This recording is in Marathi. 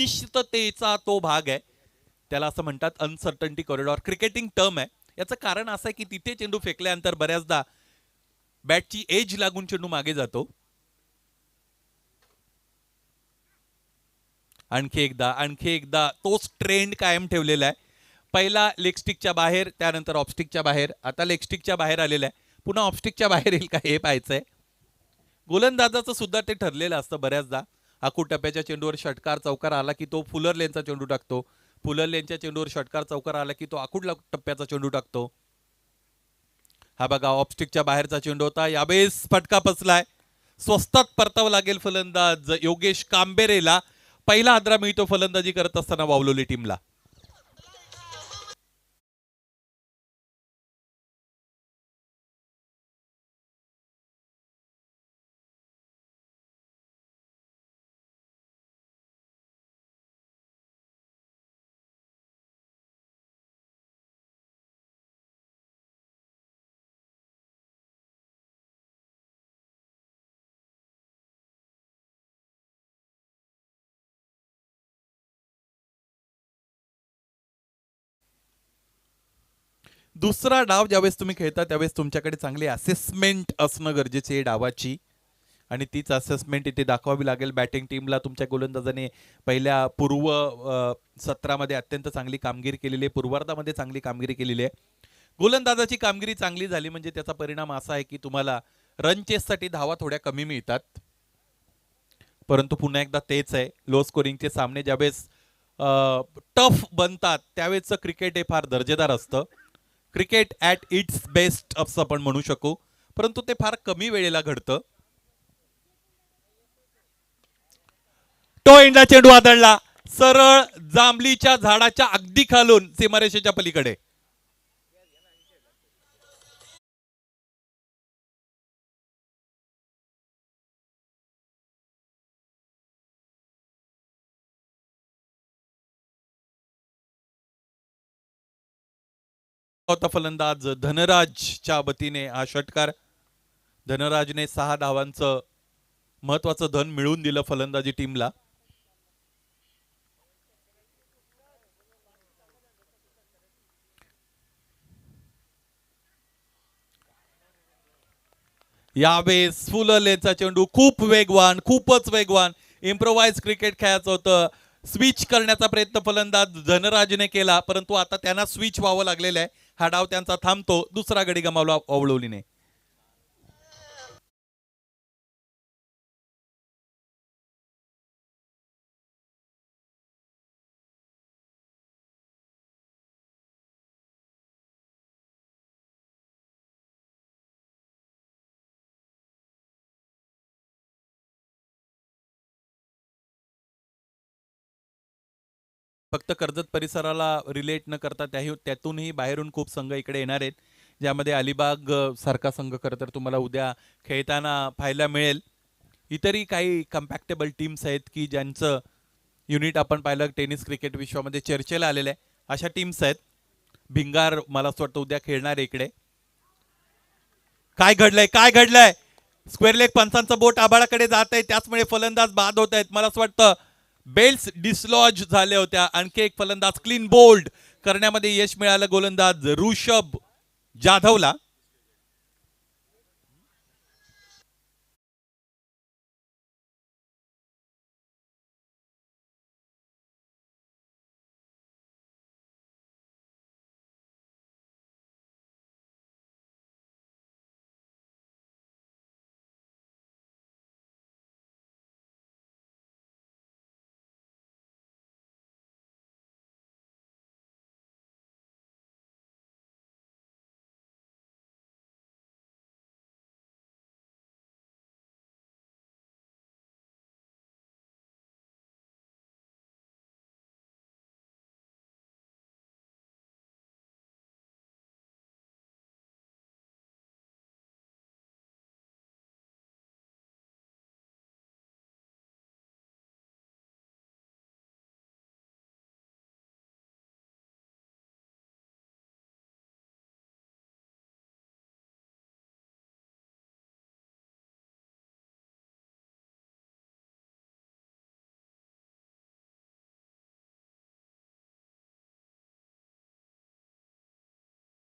अनिश्चिततेचा तो भाग आहे, त्याला असं म्हणतात अनसर्टन्टी कॉरिडॉर. क्रिकेटिंग टर्म आहे. याचं कारण असं आहे की तिथे चेंडू फेकल्यानंतर बऱ्याचदा बॅटची एज लागून चेंडू मागे जातो. आणखी एकदा तोच ट्रेंड कायम ठेवलेला आहे. पहिला लेग स्टिकच्या बाहेर, त्यानंतर ऑफस्टिकच्या बाहेर, आता लेग स्टिकच्या बाहेर आलेला आहे. पुन्हा ऑफस्टिकच्या बाहेर येईल का हे पाहायचंय. गोलंदाजाचं सुद्धा ते ठरलेलं असतं बऱ्याचदा. आखूड टप्प्याच्या चेंडूवर षटकार चौकार आला की तो फुलर लेनचा चेंडू टाकतो. फुलर लेनच्या चेंडूवर षटकार चौकार आला की तो आखूड टप्प्याचा चेंडू टाकतो. हा बघा ऑफस्टिकच्या बाहेरचा चेंडू होता. यावेळेस फटका पचलाय. स्वस्तात परतावं लागेल फलंदाज योगेश कांबेरेला. पहिला हादरा मिळतो फलंदाजी करत असताना वावलोली टीमला. दुसरा डाव ज्यावेळेस तुम्ही खेळता त्यावेळेस तुमच्याकडे चांगली असेसमेंट असणं गरजेचे आहे डावाची, आणि तीच असेसमेंट इथे दाखवावी लागेल बॅटिंग टीमला. तुमच्या गोलंदाजाने पहिल्या पूर्व सत्रामध्ये अत्यंत चांगली कामगिरी केलेली आहे, पूर्वार्धामध्ये चांगली कामगिरी केलेली आहे. गोलंदाजाची कामगिरी चांगली झाली म्हणजे त्याचा परिणाम असा आहे की तुम्हाला रन चेससाठी धावा थोड्या कमी मिळतात. परंतु पुन्हा एकदा तेच आहे, लो स्कोरिंगचे सामने ज्यावेळेस टफ बनतात त्यावेळेस क्रिकेट हे फार दर्जेदार असतं. क्रिकेट ॲट इट्स बेस्ट असं आपण म्हणू शकू, परंतु ते फार कमी वेळेला घडतं. तो एंडला चेंडू आदळला सरळ जांभळीच्या झाडाच्या अगदी खालून सीमारेषेच्या पलीकडे. होता फलंदाज धनराजच्या वतीने हा षटकार. धनराजने 6 धावांचं महत्वाचं धन मिळवून दिलं फलंदाजी टीमला. यावेळेस फुललेचा चेंडू खूप वेगवान, खूपच वेगवान. इम्प्रोवाइज क्रिकेट खेळायचं होतं. स्विच करण्याचा प्रयत्न फलंदाज धनराजने केला, परंतु आता त्यांना स्विच व्हावं लागलेलं आहे. हा डाव त्यांचा थांबतो. दुसरा गडी गमावला वावळवलीने. फक्त कर्जत परिसराला रिलेट न करता त्यातूनही बाहेरून खूप संघ इकडे येणार आहेत, ज्यामध्ये अलिबाग सारखा संघ खरं तर तुम्हाला उद्या खेळताना पाहायला मिळेल. इतरही काही कम्पॅक्टेबल टीम्स आहेत की ज्यांचं युनिट आपण पाहिलं टेनिस क्रिकेट विश्वामध्ये चर्चेला आलेलं आहे. अशा टीम्स आहेत. भिंगार मला असं वाटतं उद्या खेळणार आहे इकडे. काय घडलंय. स्क्वेअर लेग पंचांचं बोट आबाळाकडे जात आहे, त्याचमुळे फलंदाज बाद होत आहेत. मला असं वाटतं बेल्स डिसलॉज झाल्या होत्या. आणखी एक फलंदाज क्लीन बोल्ड करण्यामध्ये यश मिळालं गोलंदाज ऋषभ जाधवला.